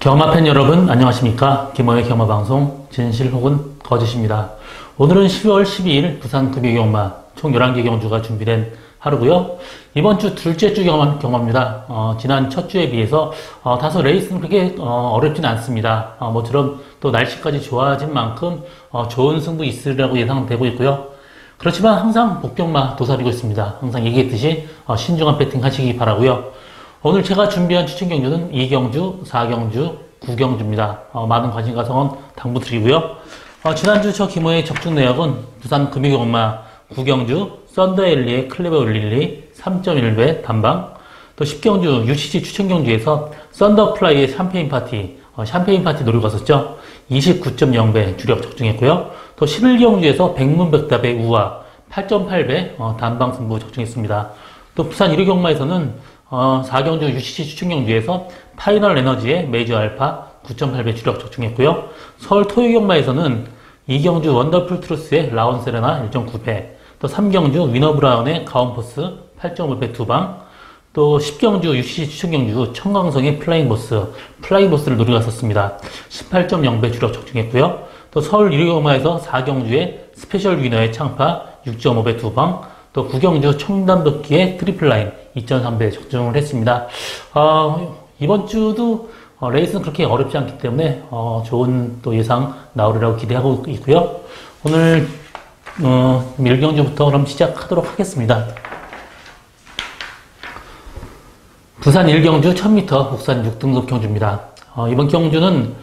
경마팬 여러분 안녕하십니까. 김어의 경마방송 진실 혹은 거짓입니다. 오늘은 12월 12일 부산 금요경마 총 11개 경주가 준비된 하루고요. 이번 주 둘째 주 경마입니다. 지난 첫 주에 비해서 다소 레이스는 그렇게 어렵진 않습니다. 모처럼 또 날씨까지 좋아진 만큼 좋은 승부 있으리라고 예상되고 있고요. 그렇지만 항상 복병마 도사리고 있습니다. 항상 얘기했듯이 신중한 배팅 하시기 바라고요. 오늘 제가 준비한 추천 경주는 2경주, 4경주, 9경주입니다. 많은 관심과 성원 당부드리고요. 지난주 저 김호의 적중 내역은 부산 금요경마 9경주, 썬더엘리의 클레버 울릴리 3.1배 단방, 또 10경주 UCC 추천 경주에서 썬더플라이의 샴페인 파티 노리고 갔었죠. 29.0배 주력 적중했고요. 또 11경주에서 백문백답의 우화 8.8배 단방 승부 적중했습니다. 또 부산 1호 경마에서는 4경주 UCC 추천 경주에서 파이널 에너지의 메이저 알파 9.8배 주력 적중했고요. 서울 토요 경마에서는 2경주 원더풀 트루스의 라온 세레나 1.9배, 또 3경주 위너 브라운의 가온포스 8.5배 두방, 또 10경주 UCC 추천 경주 청강성의 플라잉 보스를 노리고 갔었습니다. 18.0배 주력 적중했고요. 또 서울 1호 경마에서 4경주의 스페셜 위너의 창파 6.5배 두방, 또 9경주 청담도끼의 트리플라인 2.3배 적중을 했습니다. 이번 주도 레이스는 그렇게 어렵지 않기 때문에 좋은 또 예상 나오리라고 기대하고 있고요. 오늘 1경주부터 그럼 시작하도록 하겠습니다. 부산 1경주 1000m 국산 6등급 경주입니다. 이번 경주는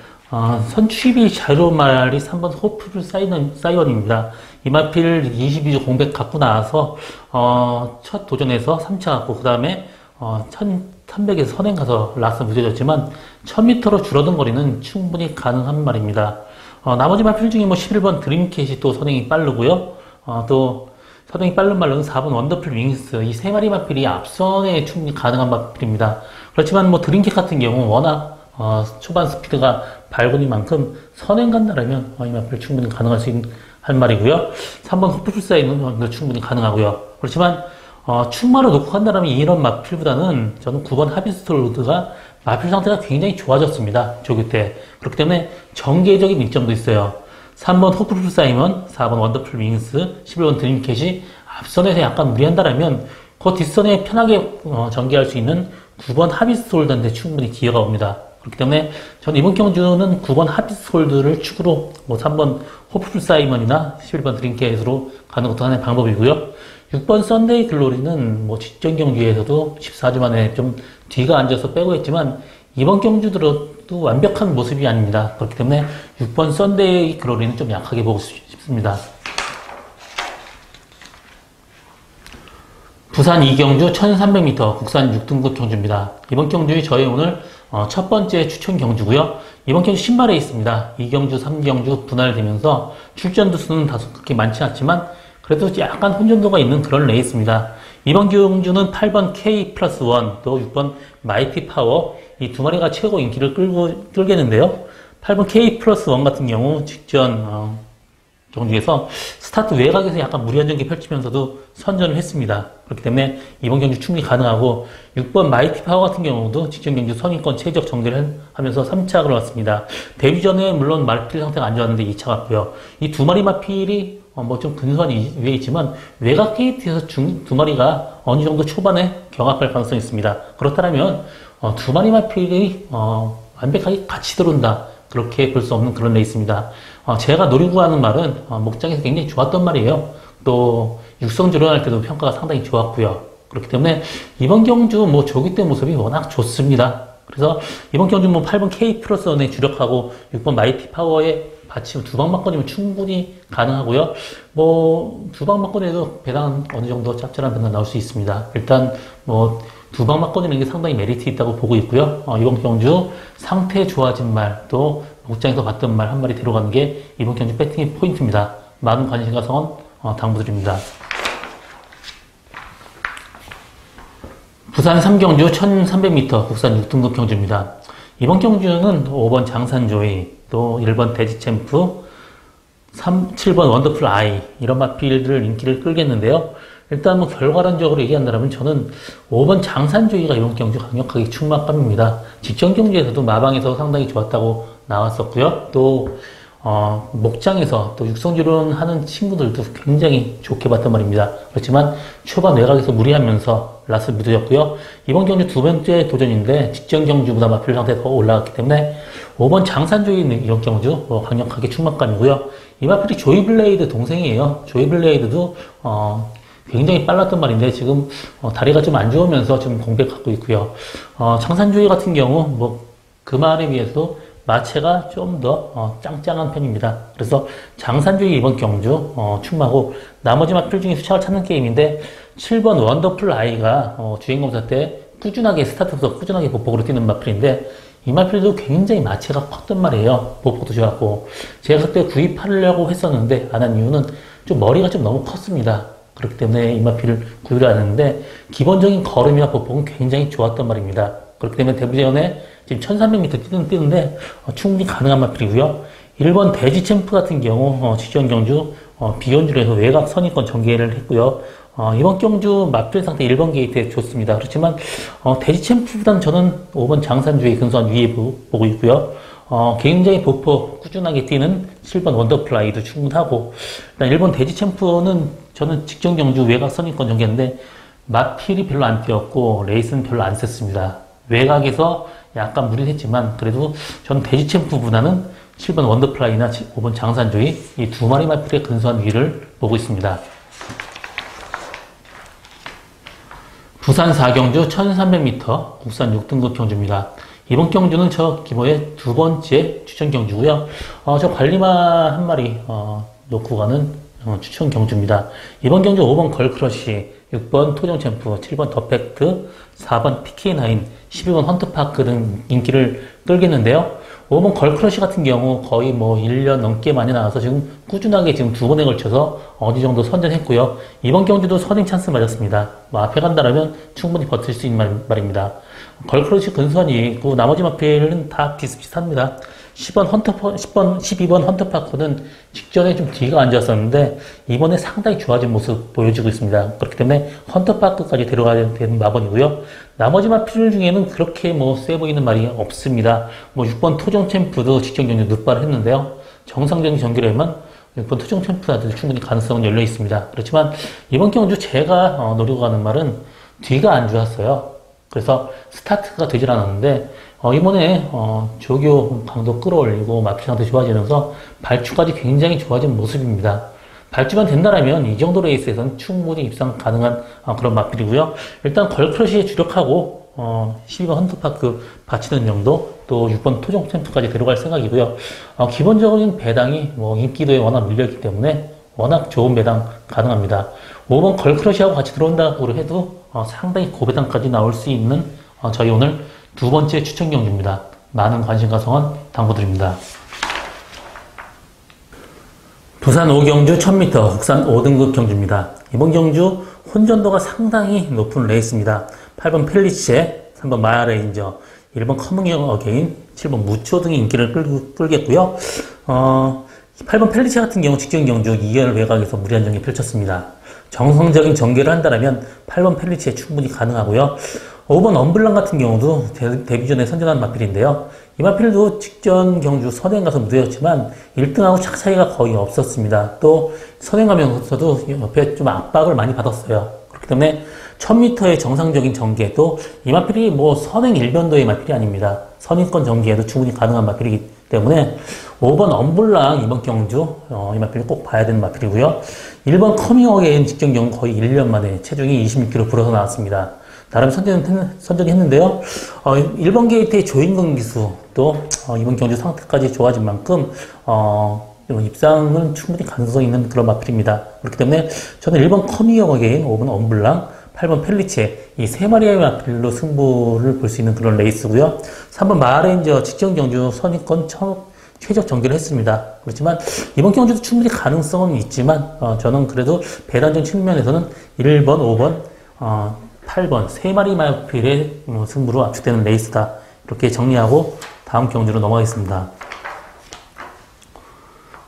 선취비 자유로운 말이 3번 호프를 사이언입니다. 이마필 22주 공백 갖고 나와서 첫 도전에서 3차 갖고 그 다음에 1300에서 선행 가서 라스 무뎌졌지만 1000m로 줄어든 거리는 충분히 가능한 말입니다. 나머지 마필 중에 11번 드림캣이 또 선행이 빠르고요. 또 선행이 빠른 말로는 4번 원더풀 윙스 이 세 마리 마필이 앞선에 충분히 가능한 마필입니다. 그렇지만 드림캣 같은 경우 워낙 초반 스피드가 발군인 선행 간다라면 이 마필 충분히 가능할 수 있는 할 말이고요. 3번 호프풀사이는 충분히 가능하고요. 그렇지만 충마로 놓고 간다라면 이런 마필보다는 저는 9번 하비스톨드가 마필 상태가 굉장히 좋아졌습니다. 조교 때. 그렇기 때문에 전개적인 이점도 있어요. 3번 호프풀사이먼, 4번 원더풀 윙스, 11번 드림캣이 앞선에서 약간 무리한다라면 그 뒷선에 편하게 전개할 수 있는 9번 하비스톨드한테 충분히 기회가 옵니다. 그렇기 때문에 저는 이번 경주는 9번 하비스홀드를 축으로 3번 호프풀 사이먼이나 11번 드림캣으로 가는 것도 하나의 방법이고요. 6번 썬데이 글로리는 직전 경주에서도 14주 만에 좀 뒤가 앉아서 빼고 했지만 이번 경주들도 완벽한 모습이 아닙니다. 그렇기 때문에 6번 썬데이 글로리는 좀 약하게 보고 싶습니다. 부산 2경주 1300m 국산 6등급 경주입니다. 이번 경주에 저희 오늘 첫 번째 추천 경주고요. 이번 경주 신발에 있습니다. 2경주, 3경주 분할되면서 출전 두수는 다소 그렇게 많지 않지만 그래도 약간 혼전도가 있는 그런 레이스입니다. 이번 경주는 8번 K 플러스 1, 또 6번 마이티 파워 이 두 마리가 최고 인기를 끌겠는데요. 8번 K 플러스 1 같은 경우 직전 경주에서 스타트 외곽에서 약간 무리한 전개 펼치면서도 선전을 했습니다. 그렇기 때문에 이번 경주 충분히 가능하고 6번 마이티 파워 같은 경우도 직전 경주 선입권 최적 정제를 하면서 3차를 왔습니다. 데뷔 전에 물론 마필 상태가 안 좋았는데 2차 갔고요. 이 두 마리 마필이 좀 근소한 위에 있지만 외곽 게이트에서 두 마리가 어느 정도 초반에 경합할 가능성이 있습니다. 그렇다면 두 마리 마필이 완벽하게 같이 들어온다. 그렇게 볼 수 없는 그런 레이스입니다. 제가 노리고 하는 말은 목장에서 굉장히 좋았던 말이에요. 또 육성 조련할 때도 평가가 상당히 좋았고요. 그렇기 때문에 이번 경주 조기 때 모습이 워낙 좋습니다. 그래서 이번 경주 8번 K 플러스 1에 주력하고 6번 마이티 파워에 받치고 두 방 맞거리면 충분히 가능하고요. 두 방 맞거리에도 배당 어느 정도 짭짤한 배당 나올 수 있습니다. 일단 두 방 맞거리는 게 상당히 메리트 있다고 보고 있고요. 이번 경주 상태 좋아진 말, 또 목장에서 봤던 말 한 마리 데려가는 게 이번 경주 배팅의 포인트입니다. 많은 관심과 성원 당부드립니다. 부산 3경주 1300m 국산 6등급 경주입니다. 이번 경주는 5번 장산조이, 또 1번 데지챔프, 7번 원더풀 아이 이런 마필들 인기를 끌겠는데요. 일단 뭐 결과론적으로 얘기한다면 저는 5번 장산조이가 이번 경주 강력하게 충만감입니다. 직전 경주에서도 마방에서 상당히 좋았다고 나왔었고요. 또 목장에서 또 육성주론 하는 친구들도 굉장히 좋게 봤단 말입니다. 그렇지만 초반 외곽에서 무리하면서 라스 무드였고요. 이번 경주 두 번째 도전인데 직전 경주보다 마필 상태가 더 올라갔기 때문에 5번 장산조이 이번 경주 강력하게 충만감이고요. 이 마필이 조이블레이드 동생이에요. 조이블레이드도 굉장히 빨랐단 말인데 지금 다리가 좀 안 좋으면서 지금 공백하고 있고요. 장산조이 같은 경우 뭐 그 말에 비해서 마체가 좀 더 짱짱한 편입니다. 그래서 장산조이 이번 경주 충마고 나머지 마필 중에 수착을 찾는 게임인데 7번 원더풀 아이가 주행검사 때 꾸준하게 스타트부터 꾸준하게 보폭으로 뛰는 마필인데 이 마필도 굉장히 마체가 컸단 말이에요. 보폭도 좋았고 제가 그때 구입하려고 했었는데 안 한 이유는 좀 머리가 좀 너무 컸습니다. 그렇기 때문에 이 마필을 구입을 안 했는데 기본적인 걸음이나 보폭은 굉장히 좋았단 말입니다. 그렇기 때문에 데뷔전에 지금 1300m 뛰는데 충분히 가능한 마필이고요. 1번 대지 챔프 같은 경우 직전 경주 비연주로 해서 외곽 선입권 전개를 했고요. 이번 경주 마필 상태 1번 게이트에 좋습니다. 그렇지만 대지 챔프보다는 저는 5번 장산주의 근소한 위에 보고 있고요. 굉장히 보폭 꾸준하게 뛰는 7번 원더플라이도 충분하고 일단 1번 대지 챔프는 저는 직전 경주 외곽 선입권 전개인데 마필이 별로 안 뛰었고 레이스는 별로 안 셌습니다. 외곽에서 약간 무리했지만 그래도 저는 대지 챔프보다는 7번 원더플라이나 5번 장산조이 이 두 마리 마필의 근소한 위를 보고 있습니다. 부산 4경주 1300m 국산 6등급 경주입니다. 이번 경주는 저 기모의 두 번째 추천 경주고요. 저 관리마 한 마리 놓고 가는 추천 경주입니다. 이번 경주 5번 걸크러쉬, 6번 토종챔프, 7번 더팩트, 4번 PK9, 12번 헌트파크 등 인기를 끌겠는데요. 5번 걸크러쉬 같은 경우 거의 뭐 1년 넘게 많이 나와서 지금 꾸준하게 지금 두 번에 걸쳐서 어느 정도 선전했고요. 이번 경주도 선행 찬스 맞았습니다. 뭐 앞에 간다라면 충분히 버틸 수 있는 말입니다. 걸크러쉬 근소한이 있고 나머지 마필은 다 비슷비슷합니다. 12번 헌터파크는 직전에 좀 뒤가 안 좋았었는데 이번에 상당히 좋아진 모습 보여주고 있습니다. 그렇기 때문에 헌터파크까지 데려가야 되는 마번이고요. 나머지 마필 중에는 그렇게 뭐 세 보이는 말이 없습니다. 뭐 6번 토종 챔프도 직전 경주 늑발을 했는데요. 정상적인 전개라면 6번 토종 챔프한테도 충분히 가능성은 열려 있습니다. 그렇지만 이번 경주 제가 노리고 가는 말은 뒤가 안 좋았어요. 그래서 스타트가 되질 않았는데 이번에 조교 강도 끌어올리고 마필 상태 좋아지면서 발주까지 굉장히 좋아진 모습입니다. 발주만 된다라면 이 정도 레이스에서는 충분히 입상 가능한 그런 마필이고요. 일단 걸크러쉬에 주력하고 12번 헌터파크 바치는 정도 또 6번 토종 챔프까지 데려갈 생각이고요. 기본적인 배당이 뭐 인기도에 워낙 밀려있기 때문에 워낙 좋은 배당 가능합니다. 5번 걸크러쉬하고 같이 들어온다고 해도 상당히 고배당까지 나올 수 있는 저희 오늘 두 번째 추천 경주입니다. 많은 관심과 성원 당부드립니다. 부산 5경주 1000m 국산 5등급 경주입니다. 이번 경주 혼전도가 상당히 높은 레이스입니다. 8번 펠리체, 3번 마야레인저, 1번 커밍 어게인, 7번 무초 등의 인기를 끌겠고요. 8번 펠리체 같은 경우 직전 경주 2열 외곽에서 무리한 전개 펼쳤습니다. 정상적인 전개를 한다면 8번 펠리치에 충분히 가능하고요. 5번 엄블랑 같은 경우도 데뷔전에 선전한 마필인데요. 이 마필도 직전 경주 선행 가서 무대였지만 1등하고 착 차이가 거의 없었습니다. 또 선행 가면서도 옆에 좀 압박을 많이 받았어요. 그렇기 때문에 1000m의 정상적인 전개도 이 마필이 뭐 선행 1변도의 마필이 아닙니다. 선행권 전개에도 충분히 가능한 마필이기 때문에 5번 엄블랑 이번 경주 이 마필을 꼭 봐야 되는 마필이고요. 1번 커밍어게인 직전 경주 거의 1년 만에 체중이 26kg 불어서 나왔습니다. 나름 선전이 했는데요. 1번 게이트의 조인근 기수도 이번 경주 상태까지 좋아진 만큼 입상은 충분히 가능성 있는 그런 마필입니다. 그렇기 때문에 저는 1번 커밍어게인, 5번 엄블랑, 8번 펠리체 이 세 마리의 마필로 승부를 볼 수 있는 그런 레이스고요. 3번 마레인저 직전 경주 선입권 최적 전개를 했습니다. 그렇지만 이번 경주도 충분히 가능성은 있지만 저는 그래도 배당적 측면에서는 1번, 5번, 8번 세 마리 마필의 승부로 압축되는 레이스다. 이렇게 정리하고 다음 경주로 넘어가겠습니다.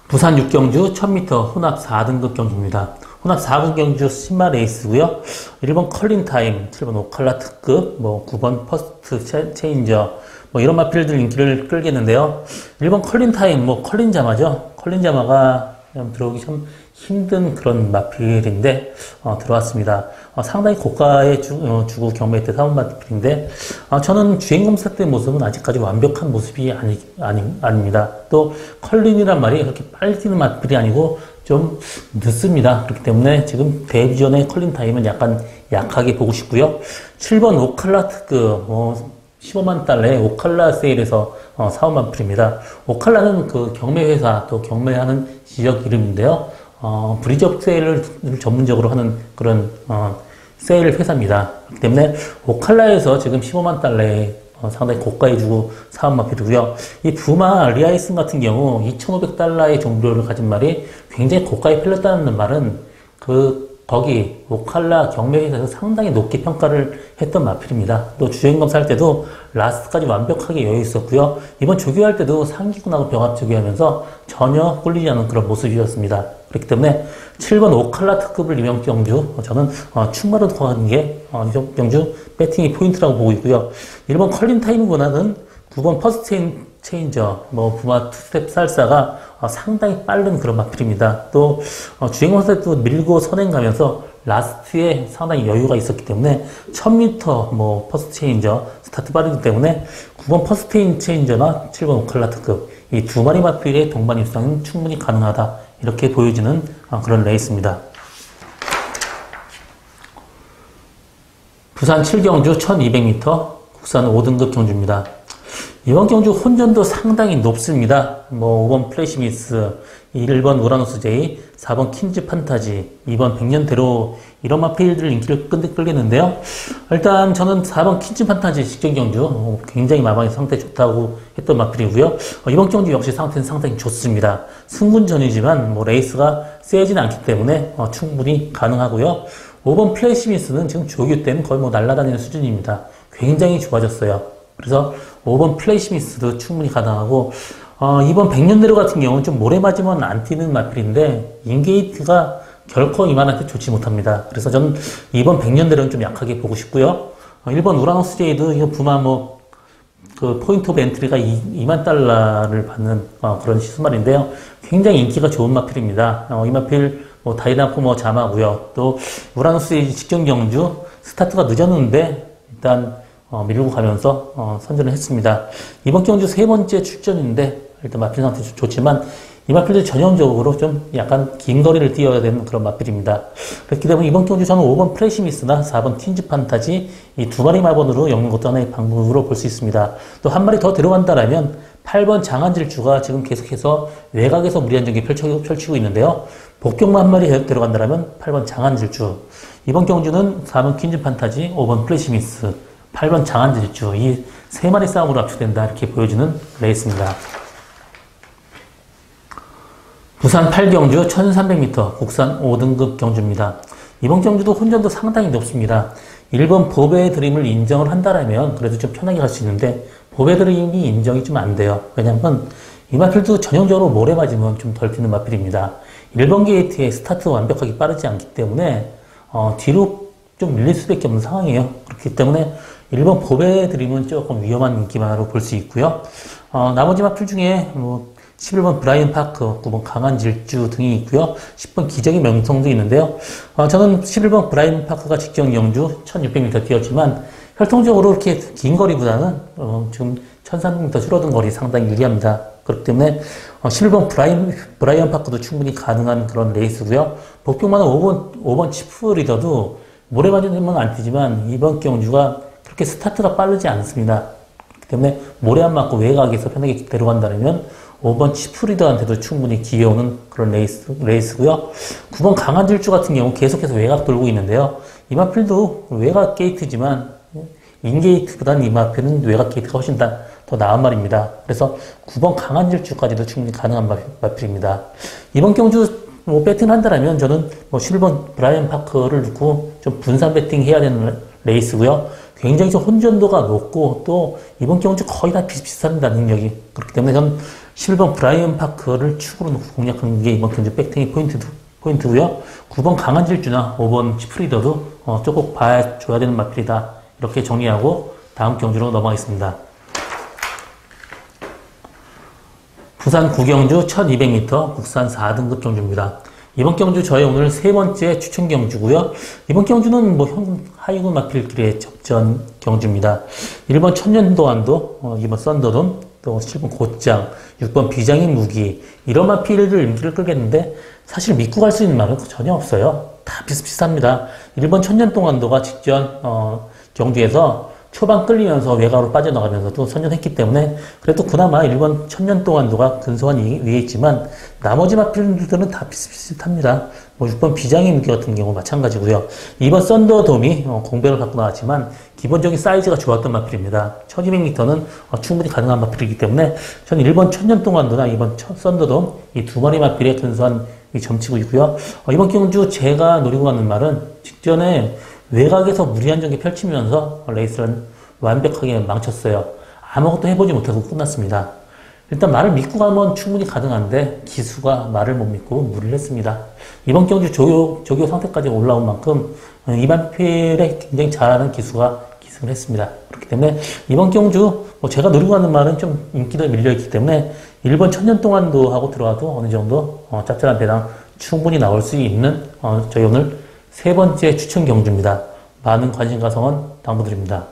부산 6경주 1000m 혼합 4등급 경주입니다. 혼합 4분 경주 신마 레이스고요. 1번 컬린타임, 7번 오칼라 특급, 9번 퍼스트 체인저, 이런 마필들 인기를 끌겠는데요. 1번 컬린타임, 컬린자마죠. 컬린자마가 들어오기 참 힘든 그런 마필인데, 들어왔습니다. 상당히 고가에 주고 경매 때 사온 마필인데, 저는 주행검사 때 모습은 아직까지 완벽한 모습이 아닙니다. 또, 컬린이란 말이 그렇게 빨리 뛰는 마필이 아니고, 좀 늦습니다. 그렇기 때문에 지금 데뷔 전에 컬린 타임은 약간 약하게 보고 싶고요. 7번 오칼라 특급, 15만 달러에 오칼라 세일에서 사온 마필입니다. 오칼라는 그 경매회사 또 경매하는 지역 이름인데요. 브리즈업 세일을 전문적으로 하는 그런 세일 회사입니다. 그렇기 때문에 오칼라에서 지금 15만 달러에 상당히 고가에 주고 사온 마필이고요. 이 부마 리아이슨 같은 경우 2,500달러의 종료를 가진 말이 굉장히 고가에 팔렸다는 말은 거기 오칼라 경매회사에서 상당히 높게 평가를 했던 마필입니다. 또 주행검사할 때도 라스트까지 완벽하게 여유 있었고요. 이번 조교할 때도 상기군하고 병합 조교하면서 전혀 꿀리지 않은 그런 모습이었습니다. 그렇기 때문에 7번 오칼라 특급을 이번 경주 저는 충마로 더하는 게 이번 경주 배팅이 포인트라고 보고 있고요. 1번 컬린 타임보다는 9번 퍼스트 체인저, 부마 투스텝 살사가 상당히 빠른 그런 마필입니다. 또 주행검사 때도 밀고 선행 가면서 라스트에 상당히 여유가 있었기 때문에 1000m 퍼스트 체인저 스타트 빠르기 때문에 9번 퍼스트 체인저나 7번 오칼라 특급 이 두 마리 마필의 동반 입상은 충분히 가능하다. 이렇게 보여지는 그런 레이스입니다. 부산 7경주 1200m 국산 5등급 경주입니다. 이번 경주 혼전도 상당히 높습니다. 5번 플래시미스, 1번 우라노스 제이, 4번 킨즈 판타지, 2번 백년대로 이런 마필들 인기를 끌겠는데요. 일단 저는 4번 킨즈 판타지 직전 경주 굉장히 마방의 상태 좋다고 했던 마필이고요. 이번 경주 역시 상태는 상당히 좋습니다. 승분전이지만 레이스가 세진 않기 때문에 충분히 가능하고요. 5번 플래시미스는 지금 조교 때는 거의 날아다니는 수준입니다. 굉장히 좋아졌어요. 그래서 5번 플래시미스도 충분히 가능하고 이번 백년대로 같은 경우는 좀 모래 맞으면 안 뛰는 마필인데 인게이트가 결코 이만한테 좋지 못합니다. 그래서 저는 이번 백년대로는 좀 약하게 보고 싶고요. 1번 우라노스 제이도 이거 부마 그 포인트 오브 엔트리가 2만 달러를 받는 그런 시스말인데요. 굉장히 인기가 좋은 마필입니다. 이 마필 다이나포머 자마고요. 또 우라노스 제이 직전 경주 스타트가 늦었는데 일단 밀고 가면서 선전을 했습니다. 이번 경주 세 번째 출전인데 일단 마필 상태 좋지만 이 마필들 전형적으로 좀 약간 긴 거리를 뛰어야 되는 그런 마필입니다. 그렇기 때문에 이번 경주 저는 5번 플래시미스나 4번 틴즈 판타지 이 두 마리 마번으로 엮는 것도 하나의 방법으로 볼 수 있습니다. 또 한 마리 더 들어간다라면 8번 장한질주가 지금 계속해서 외곽에서 무리한 전개 펼치고 있는데요. 복경만 한 마리 들어간다라면 8번 장한질주, 이번 경주는 4번 퀸즈 판타지, 5번 플래시미스, 8번 장한질주 이 세 마리 싸움으로 압축된다 이렇게 보여주는 레이스입니다. 부산 8경주 1300m 국산 5등급 경주입니다. 이번 경주도 혼전도 상당히 높습니다. 1번 보배 드림을 인정을 한다라면 그래도 좀 편하게 갈 수 있는데 보배 드림이 인정이 좀 안 돼요. 왜냐면 이 마필도 전형적으로 모래 맞으면 좀 덜 뛰는 마필입니다. 1번 게이트의 스타트 완벽하게 빠르지 않기 때문에 뒤로 좀 밀릴 수밖에 없는 상황이에요. 그렇기 때문에 1번 보배 드림은 조금 위험한 인기만으로 볼 수 있고요. 나머지 마필 중에 11번 브라이언 파크, 9번 강한 질주 등이 있고요. 10번 기적의 명성도 있는데요. 저는 11번 브라이언 파크가 직전 경주 1600m 뛰었지만 혈통적으로 이렇게 긴 거리보다는 지금 1300m 줄어든 거리 상당히 유리합니다. 그렇기 때문에 11번 브라이언 파크도 충분히 가능한 그런 레이스고요. 복병만은 5번 치프 리더도 모래 맞으면 안 뛰지만 이번 경주가 그렇게 스타트가 빠르지 않습니다. 그렇기 때문에 모래 안 맞고 외곽에서 편하게 데려간다면 5번 치프리더한테도 충분히 기회오는 그런 레이스고요. 9번 강한 질주 같은 경우 계속해서 외곽 돌고 있는데요. 이 마필도 외곽 게이트지만 인게이트보다는 이 마필은 외곽 게이트가 훨씬 더 나은 말입니다. 그래서 9번 강한 질주까지도 충분히 가능한 마필입니다. 이번 경주 배팅을 한다면 저는 11번 브라이언 파커를 놓고 좀 분산 배팅 해야 되는 레이스고요. 굉장히 좀 혼전도가 높고 또 이번 경주 거의 다 비슷비슷합니다. 능력이. 그렇기 때문에 저는 11번 브라이언 파커를 축으로 놓고 공략하는 게 이번 경주 백팅의 포인트고요. 9번 강한 질주나 5번 치프리더도 꼭 봐줘야 되는 마필이다. 이렇게 정리하고 다음 경주로 넘어가겠습니다. 부산 구경주 1200m 국산 4등급 경주입니다. 이번 경주 저희 오늘 세 번째 추천 경주고요. 이번 경주는 하이군 마필길의 접전 경주입니다. 1번 천년도안도, 2번 썬더돈, 또 7번 곧장, 6번 비장인 무기 이런 마필을 인기를 끌겠는데 사실 믿고 갈 수 있는 말은 전혀 없어요. 다 비슷비슷합니다. 1번 천년동안도가 직전 경주에서 초반 끌리면서 외곽으로 빠져나가면서도 선전했기 때문에 그래도 그나마 1번 천년동안도가 근소한 위에 있지만 나머지 마필들은 다 비슷비슷합니다. 6번 비장의 무기 같은 경우 마찬가지고요. 2번 썬더돔이 공백을 갖고 나왔지만 기본적인 사이즈가 좋았던 마필입니다. 1200m는 충분히 가능한 마필이기 때문에 저는 1번 천년동안도나 2번 썬더돔 이 두 마리 마필에 근소한 점치고 있고요. 이번 경주 제가 노리고 가는 말은 직전에 외곽에서 무리한 전개 펼치면서 레이스를 완벽하게 망쳤어요. 아무것도 해보지 못하고 끝났습니다. 일단 말을 믿고 가면 충분히 가능한데 기수가 말을 못 믿고 무리를 했습니다. 이번 경주 조교 상태까지 올라온 만큼 이만필에 굉장히 잘하는 기수가 기승을 했습니다. 그렇기 때문에 이번 경주 제가 노리고 가는 말은 좀 인기도 밀려있기 때문에 1번 천년동안도 하고 들어가도 어느 정도 짭짤한 배당 충분히 나올 수 있는 저희 오늘 세 번째 추천 경주입니다. 많은 관심과 성원 당부드립니다.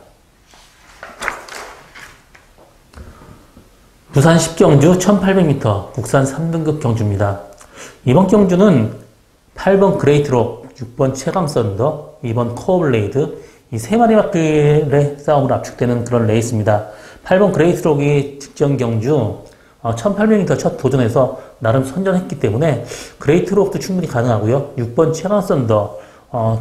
부산 10경주 1800m 국산 3등급 경주입니다. 이번 경주는 8번 그레이트록, 6번 체감썬더, 2번 코어블레이드 이 세 마리 마필의 싸움으로 압축되는 그런 레이스입니다. 8번 그레이트록이 직전 경주 1800m 첫 도전에서 나름 선전했기 때문에 그레이트록도 충분히 가능하고요. 6번 체감썬더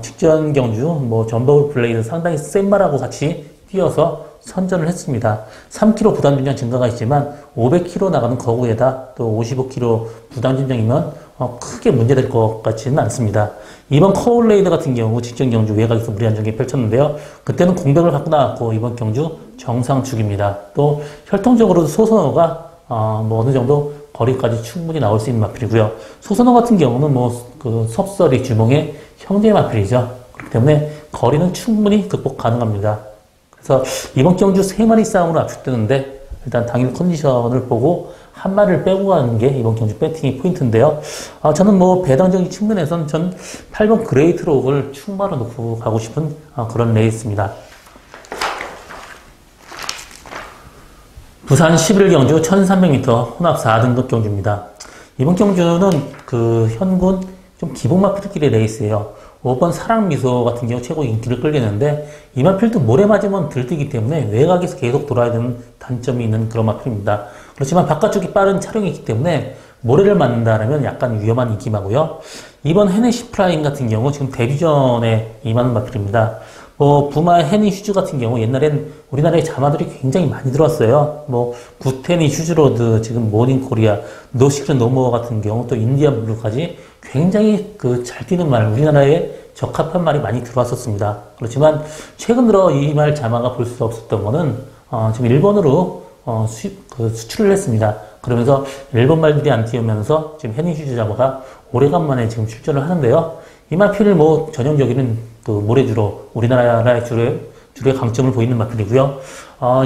직전 경주 전버블 블레이드 상당히 센 말하고 같이 뛰어서 선전을 했습니다. 3kg 부담 진정 증가가 있지만 500kg 나가는 거구에다 또 55kg 부담 진정이면 크게 문제될 것 같지는 않습니다. 이번 커울레이드 같은 경우 직전 경주 외곽에서 무리한 전개 펼쳤는데요. 그때는 공백을 갖고 나왔고 이번 경주 정상축입니다. 또 혈통적으로도 소선호가 어느 정도 거리까지 충분히 나올 수 있는 마필이고요. 소선호 같은 경우는 섭설이 주몽의 형제 마필이죠. 그렇기 때문에 거리는 충분히 극복 가능합니다. 그래서 이번 경주 세 마리 싸움으로 압축되는데 일단 당일 컨디션을 보고 한 마리를 빼고 가는 게 이번 경주 배팅의 포인트인데요. 저는 배당적인 측면에서는 전 8번 그레이트록을 충마로 놓고 가고 싶은 그런 레이스입니다. 부산 11경주 1300m 혼합 4등급 경주입니다. 이번 경주는 현군 좀 기본 마필끼리 레이스예요. 5번 사랑미소 같은 경우 최고 인기를 끌겠는데 이 마필도 모래 맞으면 들뜨기 때문에 외곽에서 계속 돌아야 되는 단점이 있는 그런 마필입니다. 그렇지만 바깥쪽이 빠른 차량이 있기 때문에 모래를 맞는다면 약간 위험한 인기마고요. 2번 헤네시 프라임 같은 경우 지금 데뷔 전에 임하는 마필입니다. 부마 헤니 휴즈 같은 경우 옛날엔 우리나라에 자마들이 굉장히 많이 들어왔어요. 구테니 휴즈로드, 지금 모닝코리아, 노시크 노모어 같은 경우 또 인디안 블루까지 굉장히 잘 뛰는 말, 우리나라에 적합한 말이 많이 들어왔었습니다. 그렇지만 최근 들어 이 말 자마가 볼 수 없었던 거는 지금 일본으로 수출을 했습니다. 그러면서 일본 말들이 안 뛰면서 지금 헤니 휴즈 자마가 오래간만에 지금 출전을 하는데요. 이 마필을 전형적인 모래주로 우리나라의 주로의 강점을 보이는 마필이고요.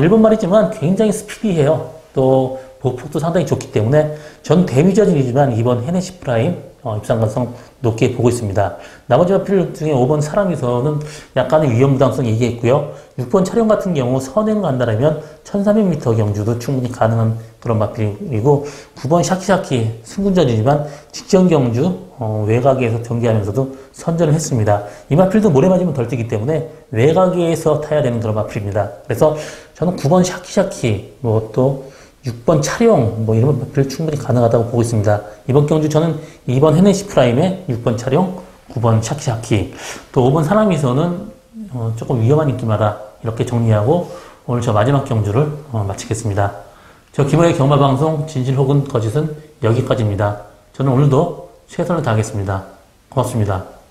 일본 말이지만 굉장히 스피디해요. 또 보폭도 상당히 좋기 때문에 전 데미저진이지만 이번 헤네시 프라임 입상 가능성 높게 보고 있습니다. 나머지 마필 중에 5번 사람에서는 약간의 위험 부담성 얘기했고요. 6번 촬영 같은 경우 선행 간다라면 1300m 경주도 충분히 가능한 그런 마필이고 9번 샤키샤키 승군전이지만 직전 경주 외곽에서 경기하면서도 선전을 했습니다. 이 마필도 모래 맞으면 덜 뛰기 때문에 외곽에서 타야 되는 그런 마필입니다. 그래서 저는 9번 샤키샤키 또 6번 촬영 이런 마필 충분히 가능하다고 보고 있습니다. 이번 경주 저는 2번 헤네시 프라임에 6번 촬영, 9번 샤키샤키 또 5번 사나미소는 조금 위험한 인기마다 이렇게 정리하고 오늘 저 마지막 경주를 마치겠습니다. 저 김호의 경마방송 진실 혹은 거짓은 여기까지입니다. 저는 오늘도 최선을 다하겠습니다. 고맙습니다.